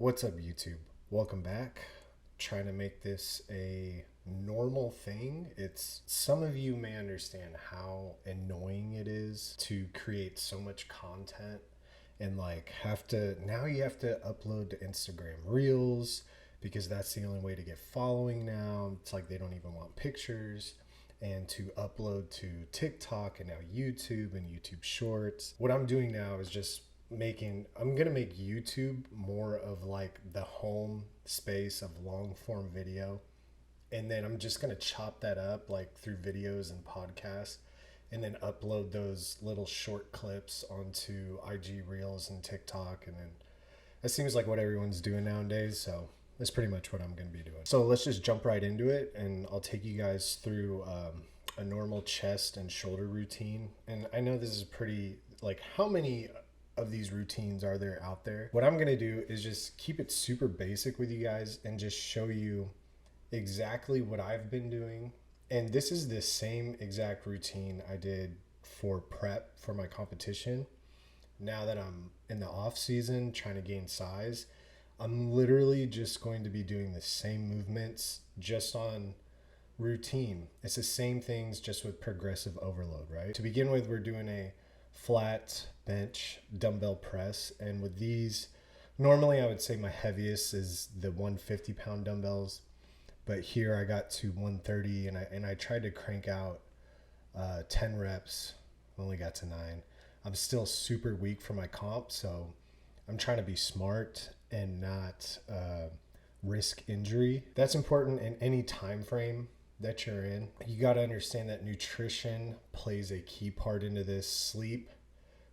What's up, YouTube? Welcome back. Trying to make this a normal thing. Some of you may understand how annoying it is to create so much content and now you have to upload to Instagram Reels because that's the only way to get following now. It's like they don't even want pictures, and to upload to TikTok and now YouTube and YouTube Shorts. What I'm doing now is just I'm gonna make YouTube more of like the home space of long form video, and then I'm just gonna chop that up like through videos and podcasts, and then upload those little short clips onto IG Reels and TikTok, and then it seems like what everyone's doing nowadays. So that's pretty much what I'm gonna be doing. So let's just jump right into it, and I'll take you guys through a normal chest and shoulder routine. And I know this is pretty, like, how many of these routines are there out there? What I'm going to do is just keep it super basic with you guys and just show you exactly what I've been doing. And this is the same exact routine I did for prep for my competition. Now that I'm in the off season trying to gain size, I'm literally just going to be doing the same movements just on routine. It's the same things, just with progressive overload, right? To begin with, we're doing a flat bench dumbbell press, and with these, normally I would say my heaviest is the 150-pound dumbbells, but here I got to 130, and I tried to crank out 10 reps, only got to 9. I'm still super weak for my comp, so I'm trying to be smart and not risk injury. That's important in any time frame that you're in. You got to understand that nutrition plays a key part into this. Sleep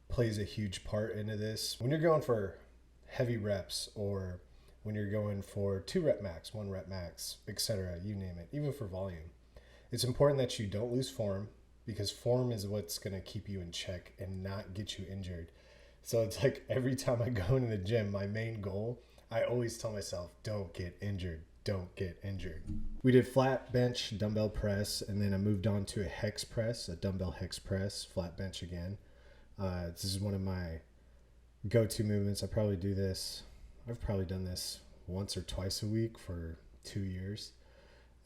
plays a huge part into this. When you're going for heavy reps, or when you're going for 2 rep max, 1 rep max, etc., you name it, even for volume, it's important that you don't lose form, because form is what's going to keep you in check and not get you injured. So it's like every time I go into the gym, my main goal, I always tell myself, don't get injured. Don't get injured. We did flat bench dumbbell press, and then I moved on to a hex press, a dumbbell hex press, flat bench again. This is one of my go-to movements. I've probably done this once or twice a week for 2 years.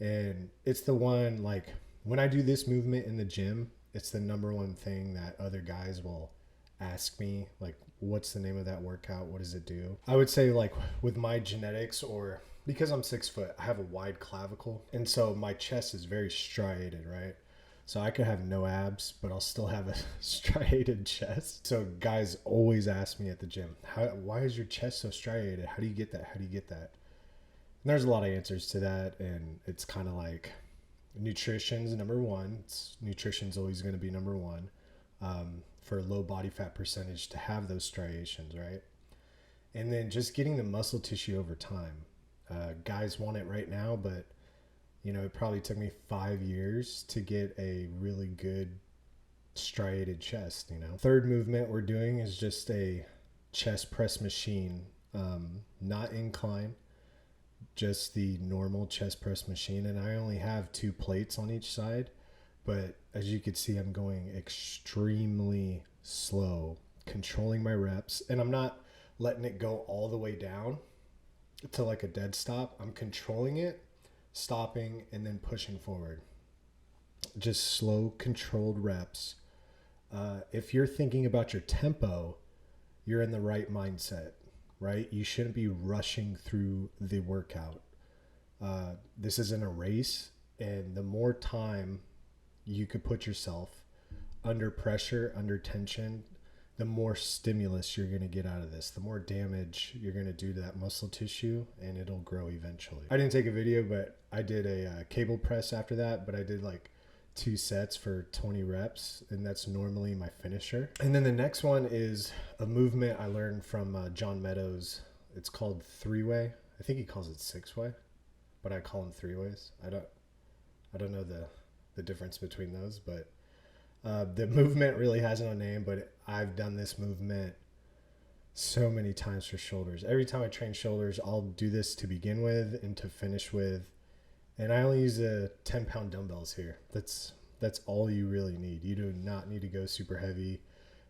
And it's the one, like, when I do this movement in the gym, it's the number one thing that other guys will ask me, like, what's the name of that workout? What does it do? I would say, like, with my genetics, or because I'm 6 foot, I have a wide clavicle. And so my chest is very striated, right? So I could have no abs, but I'll still have a striated chest. So guys always ask me at the gym, why is your chest so striated? How do you get that? How do you get that? And there's a lot of answers to that. And it's kind of like nutrition's number one. Nutrition's always going to be number one for low body fat percentage to have those striations, right? And then just getting the muscle tissue over time. Guys want it right now, but it probably took me 5 years to get a really good striated chest. Third movement we're doing is just a chest press machine, not incline, just the normal chest press machine. And I only have 2 plates on each side, but as you can see, I'm going extremely slow, controlling my reps, and I'm not letting it go all the way down to like a dead stop. I'm controlling it, stopping, and then pushing forward. Just slow, controlled reps. If you're thinking about your tempo, you're in the right mindset, right? You shouldn't be rushing through the workout. This isn't a race, and the more time you could put yourself under pressure, under tension, the more stimulus you're going to get out of this, the more damage you're going to do to that muscle tissue, and it'll grow eventually. I didn't take a video, but I did a cable press after that, but I did like 2 sets for 20 reps, and that's normally my finisher. And then the next one is a movement I learned from John Meadows. It's called 3-way. I think he calls it 6-way, but I call them 3-ways. I don't know the difference between those, but the movement really has no name, but I've done this movement so many times for shoulders. Every time I train shoulders, I'll do this to begin with and to finish with. And I only use the 10-pound dumbbells here. That's all you really need. You do not need to go super heavy.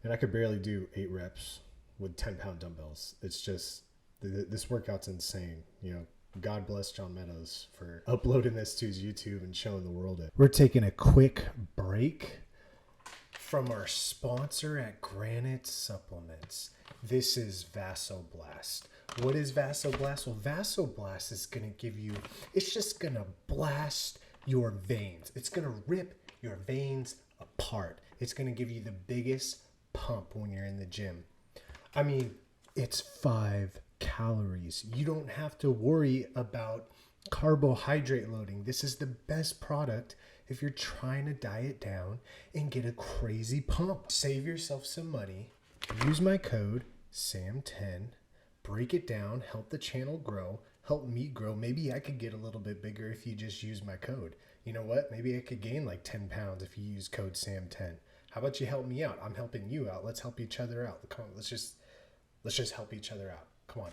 And I could barely do 8 reps with 10-pound dumbbells. It's just This workout's insane. You know, God bless John Meadows for uploading this to his YouTube and showing the world it. We're taking a quick break from our sponsor at Granite Supplements. This is Vasoblast. What is Vasoblast? Well, Vasoblast is going to give you, it's just going to blast your veins. It's going to rip your veins apart. It's going to give you the biggest pump when you're in the gym. I mean, it's 5 calories. You don't have to worry about carbohydrate loading. This is the best product if you're trying to diet down and get a crazy pump. Save yourself some money. Use my code SAM10. Break it down. Help the channel grow. Help me grow. Maybe I could get a little bit bigger if you just use my code. You know what? Maybe I could gain like 10 pounds if you use code SAM10. How about you help me out? I'm helping you out. Let's help each other out. Come on, let's just help each other out. Come on.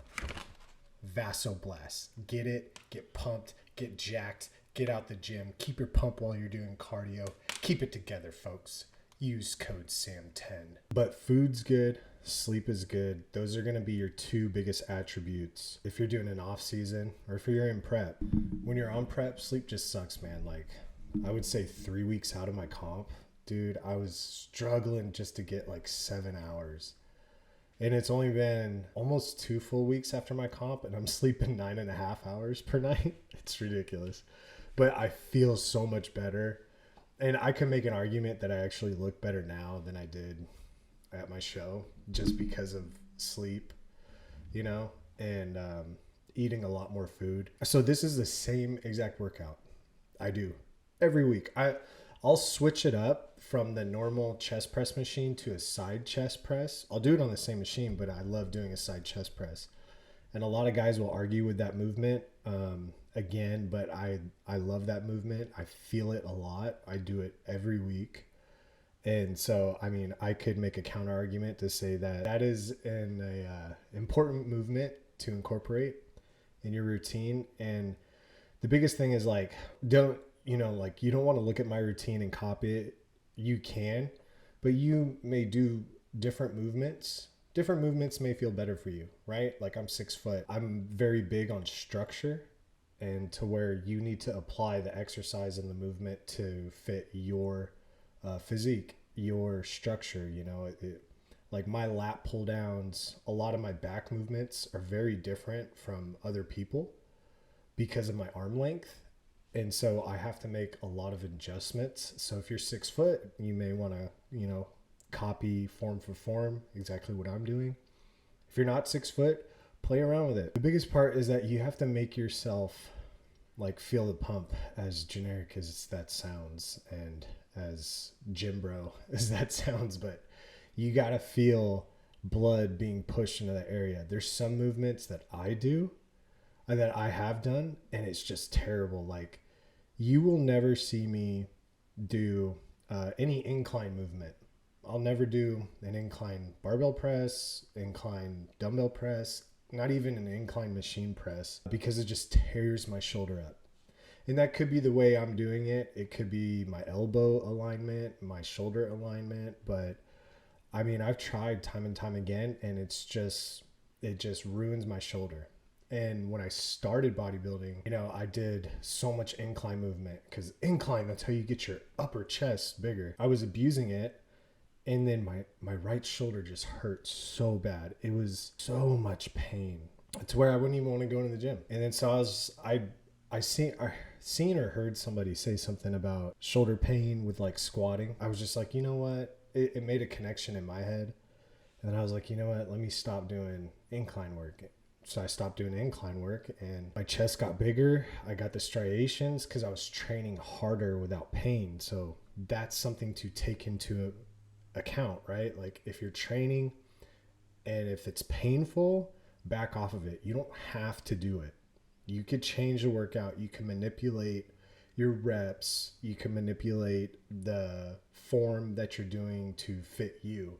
Vasoblast. Get it. Get pumped. Get jacked. Get out the gym. Keep your pump while you're doing cardio. Keep it together, folks. Use code SAM10. But food's good. Sleep is good. Those are going to be your 2 biggest attributes if you're doing an off season or if you're in prep. When you're on prep, sleep just sucks, man. Like, I would say 3 weeks out of my comp, dude, I was struggling just to get like 7 hours. And it's only been almost 2 full weeks after my comp, and I'm sleeping 9.5 hours per night. It's ridiculous. But I feel so much better. And I can make an argument that I actually look better now than I did at my show just because of sleep, you know, and eating a lot more food. So this is the same exact workout I do every week. I'll switch it up from the normal chest press machine to a side chest press. I'll do it on the same machine, but I love doing a side chest press. And a lot of guys will argue with that movement again, but I love that movement. I feel it a lot. I do it every week. And so, I mean, I could make a counter argument to say that that is an important movement to incorporate in your routine. And the biggest thing is like, you don't want to look at my routine and copy it. You can, but you may do different movements. Different movements may feel better for you, right? Like I'm 6 foot. I'm very big on structure and to where you need to apply the exercise and the movement to fit your physique, your structure, you know, like my lat pull downs, a lot of my back movements are very different from other people because of my arm length. And so I have to make a lot of adjustments. So if you're 6 foot, you may want to, you know, copy form for form exactly what I'm doing. If you're not 6 foot, play around with it. The biggest part is that you have to make yourself like feel the pump, as generic as that sounds and as gym bro as that sounds, but you got to feel blood being pushed into the area. There's some movements that I do and that I have done, and it's just terrible. Like, you will never see me do any incline movement. I'll never do an incline barbell press, incline dumbbell press, not even an incline machine press, because it just tears my shoulder up. And that could be the way I'm doing it. It could be my elbow alignment, my shoulder alignment. But I mean, I've tried time and time again, and it just ruins my shoulder. And when I started bodybuilding, you know, I did so much incline movement, because incline, that's how you get your upper chest bigger. I was abusing it. And then my right shoulder just hurt so bad. It was so much pain. It's where I wouldn't even want to go into the gym. And then so I seen or heard somebody say something about shoulder pain with like squatting. I was just like, you know what? It made a connection in my head. And then I was like, you know what? Let me stop doing incline work. So I stopped doing incline work and my chest got bigger. I got the striations because I was training harder without pain. So that's something to take into account, right? Like if you're training and if it's painful, back off of it. You don't have to do it. You could change the workout. You can manipulate your reps. You can manipulate the form that you're doing to fit you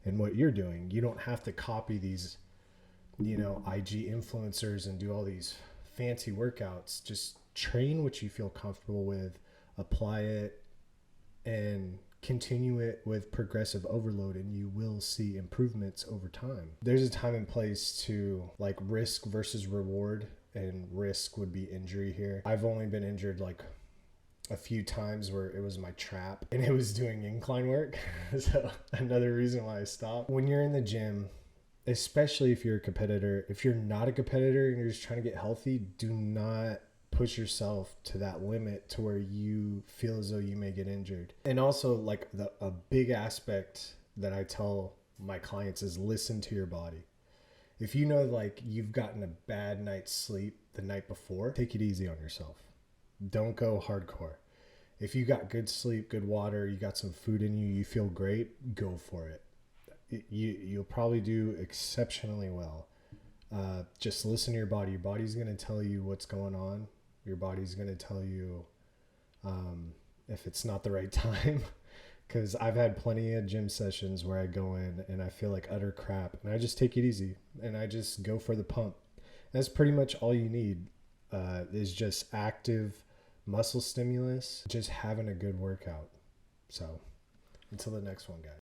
and what you're doing. You don't have to copy these, you know, IG influencers and do all these fancy workouts. Just train what you feel comfortable with, apply it, and Continue it with progressive overload and you will see improvements over time. There's a time and place to like risk versus reward, and risk would be injury here. I've only been injured like a few times where it was my trap and it was doing incline work. So another reason why I stopped. When you're in the gym, especially if you're a competitor, if you're not a competitor and you're just trying to get healthy, do not push yourself to that limit to where you feel as though you may get injured. And also like a big aspect that I tell my clients is listen to your body. If you know like you've gotten a bad night's sleep the night before, take it easy on yourself. Don't go hardcore. If you got good sleep, good water, you got some food in you, you feel great, go for it. You'll probably do exceptionally well. Just listen to your body. Your body's going to tell you what's going on. Your body's going to tell you if it's not the right time. Because I've had plenty of gym sessions where I go in and I feel like utter crap. And I just take it easy. And I just go for the pump. That's pretty much all you need is just active muscle stimulus. Just having a good workout. So until the next one, guys.